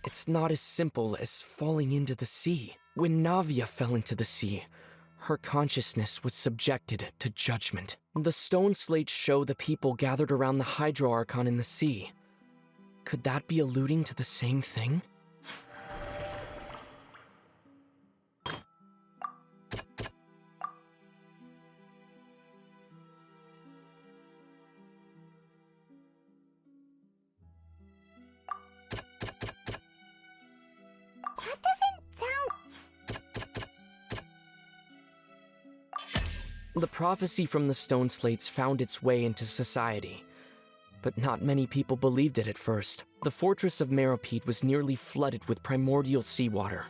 It's not as simple as falling into the sea. When Navia fell into the sea, her consciousness was subjected to judgment. The stone slates show the people gathered around the Hydro Archon in the sea. Could that be alluding to the same thing? The prophecy from the stone slates found its way into society, but not many people believed it at first. The fortress of Meropide was nearly flooded with primordial seawater,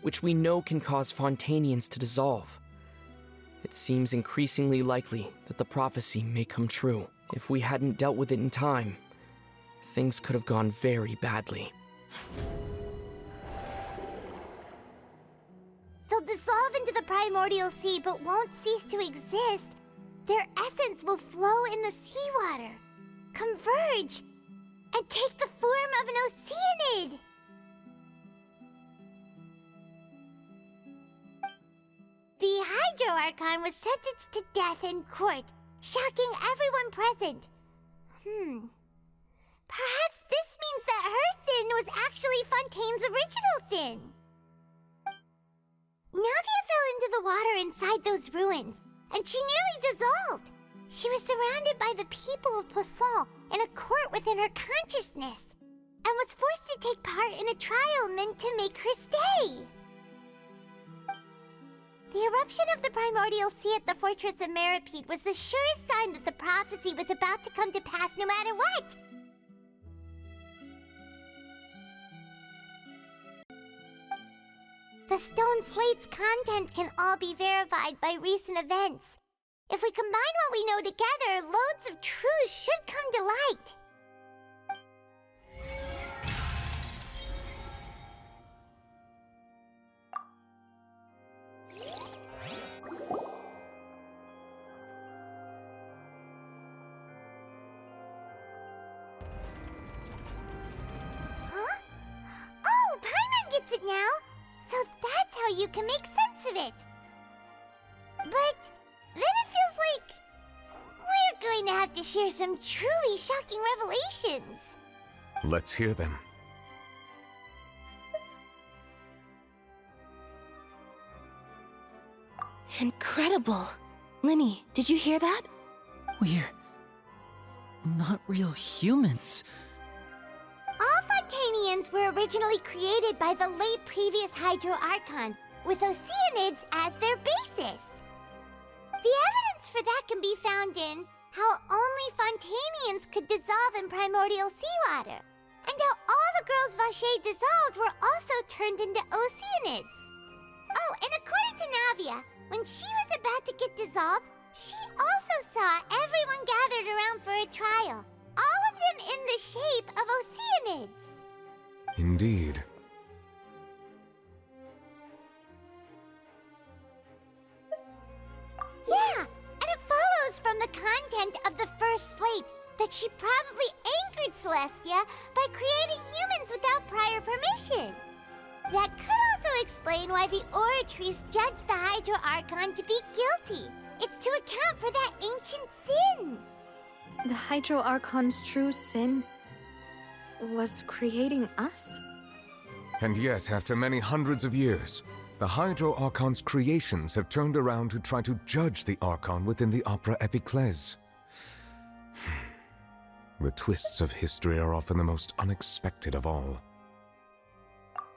which we know can cause Fontainians to dissolve. It seems increasingly likely that the prophecy may come true. If we hadn't dealt with it in time, things could have gone very badly. They'll dissolve into the primordial sea but won't cease to exist. Their essence will flow in the seawater, converge, and take the form of an oceanid. The Hydro Archon was sentenced to death in court, shocking everyone present. Perhaps this means that her sin was actually Fontaine's original sin. Navia fell into the water inside those ruins, and she nearly dissolved. She was surrounded by the people of Poisson in a court within her consciousness, and was forced to take part in a trial meant to make her stay. The eruption of the primordial sea at the fortress of Meropide was the surest sign that the prophecy was about to come to pass no matter what. The stone slate's contents can all be verified by recent events. If we combine what we know together, loads of truths should come to light. Huh? Oh, Paimon gets it now! So that's how you can make sense of it. But then it feels like we're going to have to share some truly shocking revelations. Let's hear them. Incredible. Linny, did you hear that? We're not real humans. All Fontainians were originally created by the late previous Hydro Archon, with oceanids as their basis. The evidence for that can be found in how only Fontainians could dissolve in primordial seawater, and how all the girls Vacher dissolved were also turned into oceanids. Oh, and according to Navia, when she was about to get dissolved, she also saw everyone gathered around for a trial, all of them in the shape of oceanids. Indeed. Yeah, and it follows from the content of the first slate that she probably anchored Celestia by creating humans without prior permission. That could also explain why the Oratrice judged the Hydro Archon to be guilty. It's to account for that ancient sin. The Hydro Archon's true sin was creating us? And yet, after many hundreds of years, the Hydro Archon's creations have turned around to try to judge the Archon within the Opera Epiclese. The twists of history are often the most unexpected of all.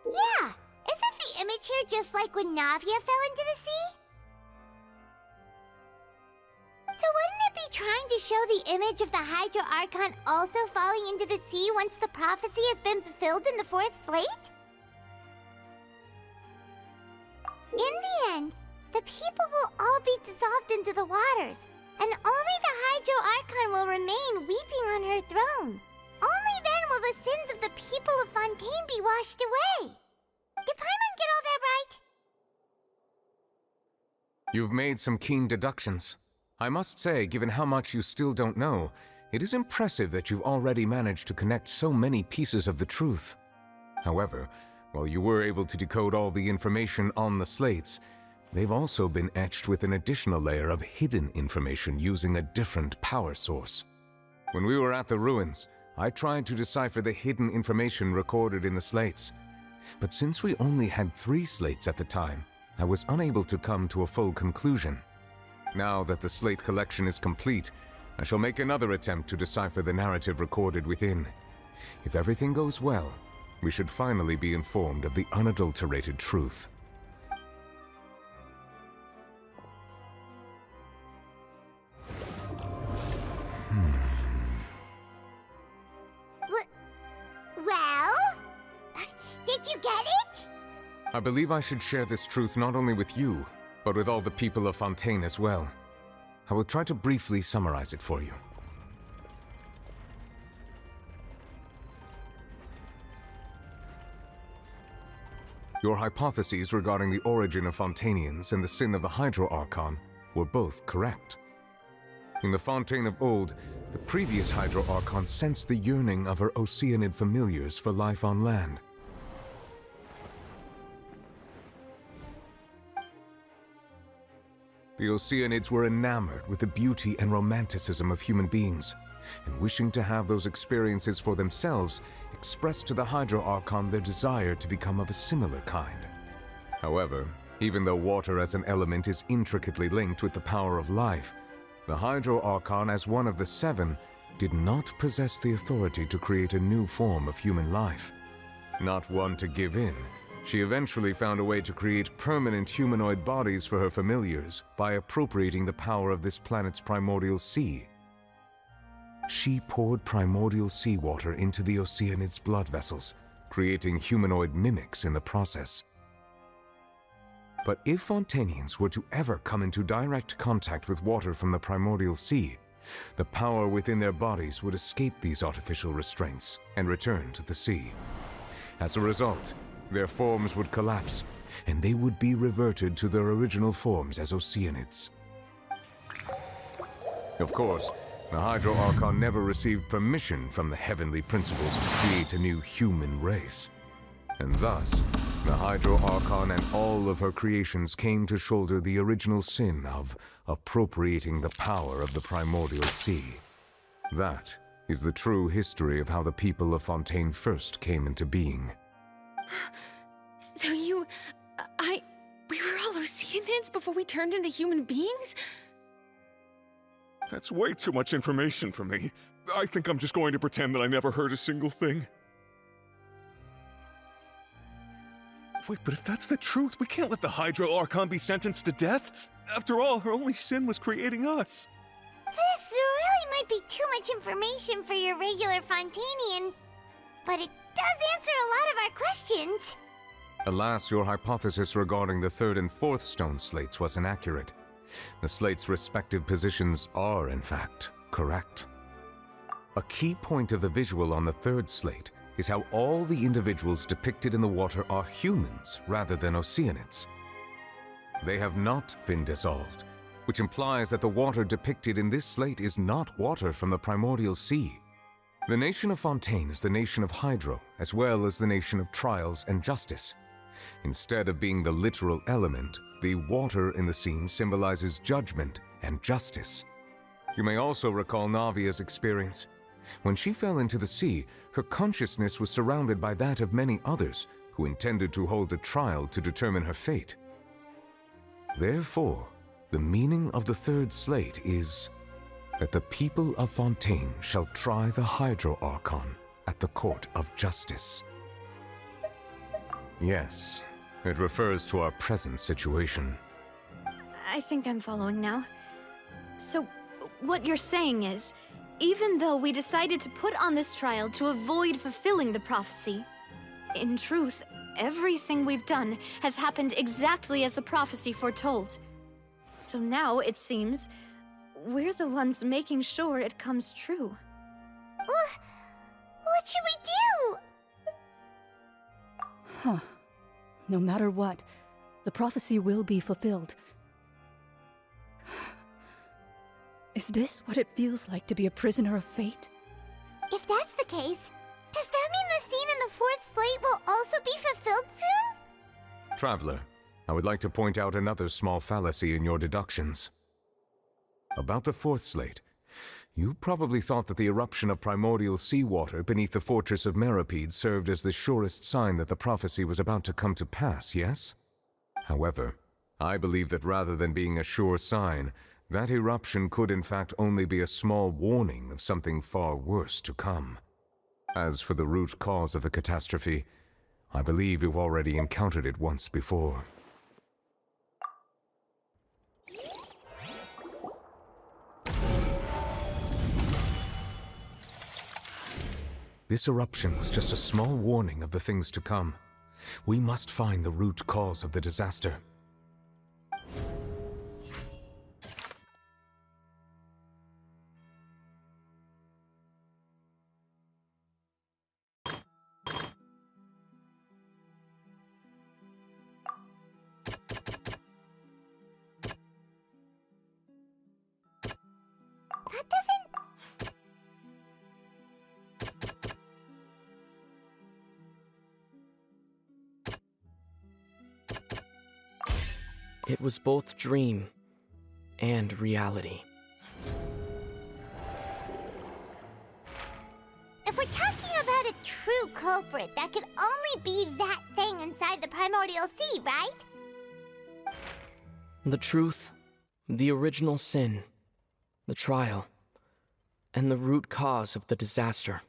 Yeah, isn't the image here just like when Navia fell into the sea? So wouldn't it be trying to show the image of the Hydro Archon also falling into the sea once the prophecy has been fulfilled in the fourth slate? In the end, the people will all be dissolved into the waters, and only the Hydro Archon will remain weeping on her throne. Only then will the sins of the people of Fontaine be washed away. Did Paimon get all that right? You've made some keen deductions. I must say, given how much you still don't know, it is impressive that you've already managed to connect so many pieces of the truth. However, while you were able to decode all the information on the slates, they've also been etched with an additional layer of hidden information using a different power source. When we were at the ruins, I tried to decipher the hidden information recorded in the slates. But since we only had 3 slates at the time, I was unable to come to a full conclusion. Now that the slate collection is complete, I shall make another attempt to decipher the narrative recorded within. If everything goes well, we should finally be informed of the unadulterated truth. Well? Did you get it? I believe I should share this truth not only with you, but with all the people of Fontaine as well. I will try to briefly summarize it for you. Your hypotheses regarding the origin of Fontainians and the sin of the Hydro Archon were both correct. In the Fontaine of old, the previous Hydro Archon sensed the yearning of her Oceanid familiars for life on land. The Oceanids were enamored with the beauty and romanticism of human beings, and wishing to have those experiences for themselves, expressed to the Hydro Archon their desire to become of a similar kind. However, even though water as an element is intricately linked with the power of life, the Hydro Archon, as one of the 7, did not possess the authority to create a new form of human life. Not one to give in, she eventually found a way to create permanent humanoid bodies for her familiars by appropriating the power of this planet's primordial sea. She poured primordial seawater into the Oceanids' blood vessels, creating humanoid mimics in the process. But if Fontainians were to ever come into direct contact with water from the primordial sea, the power within their bodies would escape these artificial restraints and return to the sea. As a result, their forms would collapse, and they would be reverted to their original forms as Oceanids. Of course, the Hydro Archon never received permission from the heavenly principles to create a new human race. And thus, the Hydro Archon and all of her creations came to shoulder the original sin of appropriating the power of the primordial sea. That is the true history of how the people of Fontaine first came into being. So we were all Oceanids before we turned into human beings? That's way too much information for me. I think I'm just going to pretend that I never heard a single thing. Wait, but if that's the truth, we can't let the Hydro Archon be sentenced to death. After all, her only sin was creating us. This really might be too much information for your regular Fontainian, but it does answer a lot of our questions. Alas, your hypothesis regarding the 3rd and 4th stone slates was inaccurate. The slates' respective positions are, in fact, correct. A key point of the visual on the 3rd slate is how all the individuals depicted in the water are humans rather than Oceanids. They have not been dissolved, which implies that the water depicted in this slate is not water from the primordial sea. The nation of Fontaine is the nation of Hydro, as well as the nation of Trials and Justice. Instead of being the literal element, the water in the scene symbolizes judgment and justice. You may also recall Navia's experience. When she fell into the sea, her consciousness was surrounded by that of many others who intended to hold a trial to determine her fate. Therefore, the meaning of the third slate is that the people of Fontaine shall try the Hydro Archon at the Court of Justice. Yes, it refers to our present situation. I think I'm following now. So, what you're saying is, even though we decided to put on this trial to avoid fulfilling the prophecy, in truth, everything we've done has happened exactly as the prophecy foretold. So now, it seems, we're the ones making sure it comes true. What should we do? Huh. No matter what, the prophecy will be fulfilled. Is this what it feels like to be a prisoner of fate? If that's the case, does that mean the scene in the fourth slate will also be fulfilled soon? Traveler, I would like to point out another small fallacy in your deductions. About the fourth slate, you probably thought that the eruption of primordial seawater beneath the fortress of Meripede served as the surest sign that the prophecy was about to come to pass, yes? However, I believe that rather than being a sure sign, that eruption could in fact only be a small warning of something far worse to come. As for the root cause of the catastrophe, I believe you've already encountered it once before. This eruption was just a small warning of the things to come. We must find the root cause of the disaster. It was both dream and reality. If we're talking about a true culprit, that could only be that thing inside the primordial sea, right? The truth, the original sin, the trial, and the root cause of the disaster.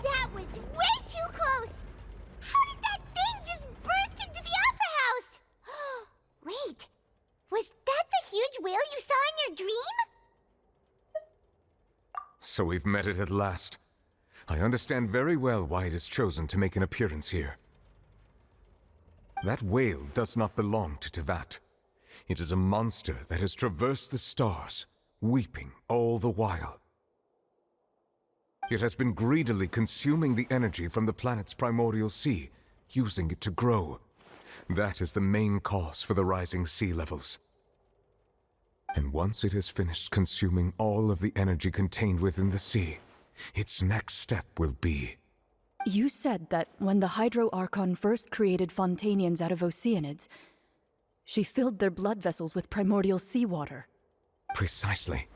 That was way too close! How did that thing just burst into the Opera House? Wait, was that the huge whale you saw in your dream? So we've met it at last. I understand very well why it has chosen to make an appearance here. That whale does not belong to Teyvat. It is a monster that has traversed the stars, weeping all the while. It has been greedily consuming the energy from the planet's primordial sea, using it to grow. That is the main cause for the rising sea levels. And once it has finished consuming all of the energy contained within the sea, its next step will be... You said that when the Hydro Archon first created Fontanians out of Oceanids, she filled their blood vessels with primordial seawater. Precisely.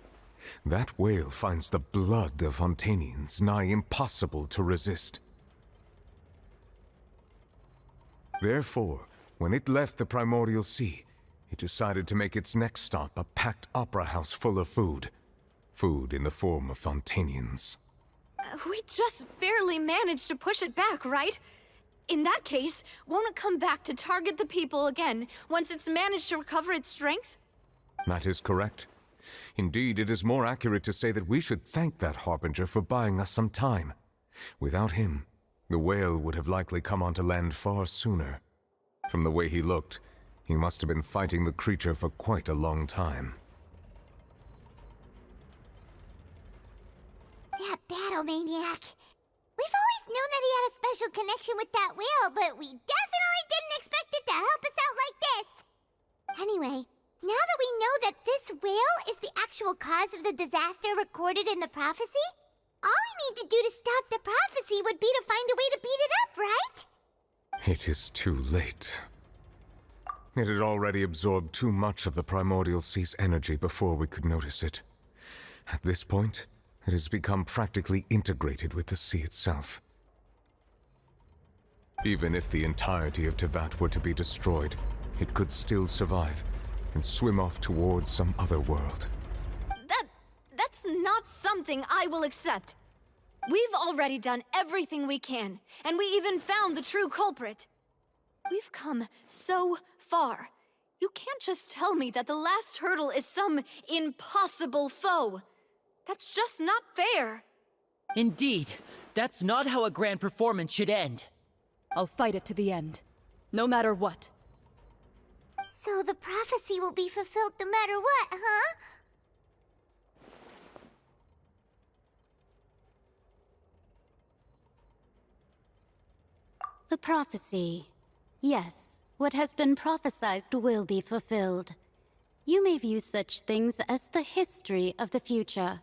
That whale finds the blood of Fontanians nigh impossible to resist. Therefore, when it left the primordial sea, it decided to make its next stop a packed opera house full of food. Food in the form of Fontanians. We just barely managed to push it back, right? In that case, won't it come back to target the people again once it's managed to recover its strength? That is correct. Indeed, it is more accurate to say that we should thank that Harbinger for buying us some time. Without him, the whale would have likely come onto land far sooner. From the way he looked, he must have been fighting the creature for quite a long time. That battle maniac. We've always known that he had a special connection with that whale, but we definitely didn't expect it to help us out like this. Anyway, now that we know that this whale is the actual cause of the disaster recorded in the prophecy, all we need to do to stop the prophecy would be to find a way to beat it up, right? It is too late. It had already absorbed too much of the primordial sea's energy before we could notice it. At this point, it has become practically integrated with the sea itself. Even if the entirety of Teyvat were to be destroyed, it could still survive and swim off towards some other world. That's not something I will accept. We've already done everything we can, and we even found the true culprit. We've come so far. You can't just tell me that the last hurdle is some impossible foe. That's just not fair. Indeed, that's not how a grand performance should end. I'll fight it to the end, no matter what. So the prophecy will be fulfilled no matter what, huh? The prophecy. Yes, what has been prophesied will be fulfilled. You may view such things as the history of the future.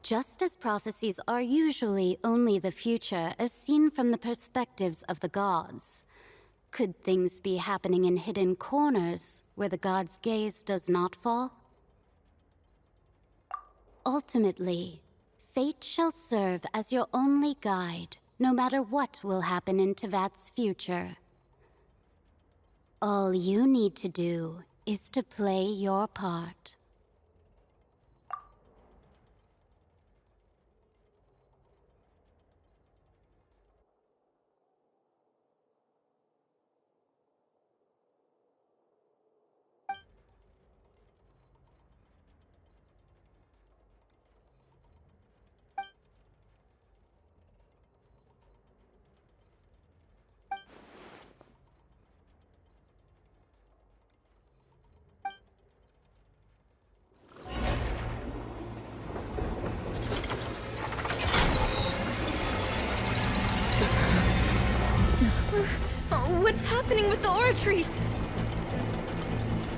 Just as prophecies are usually only the future as seen from the perspectives of the gods, could things be happening in hidden corners where the gods' gaze does not fall? Ultimately, fate shall serve as your only guide, no matter what will happen in Teyvat's future. All you need to do is to play your part. What's happening with the oratories?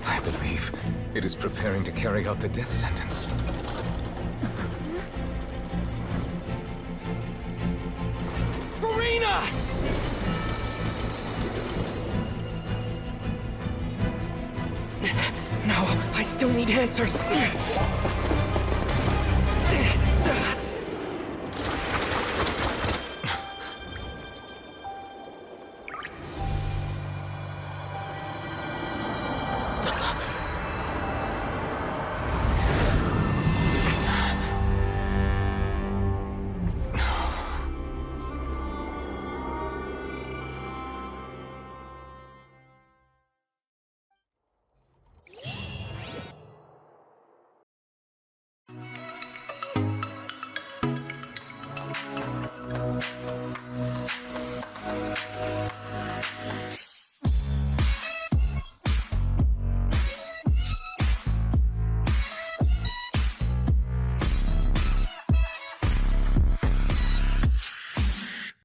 I believe it is preparing to carry out the death sentence. Farina! No, I still need answers. Thank you.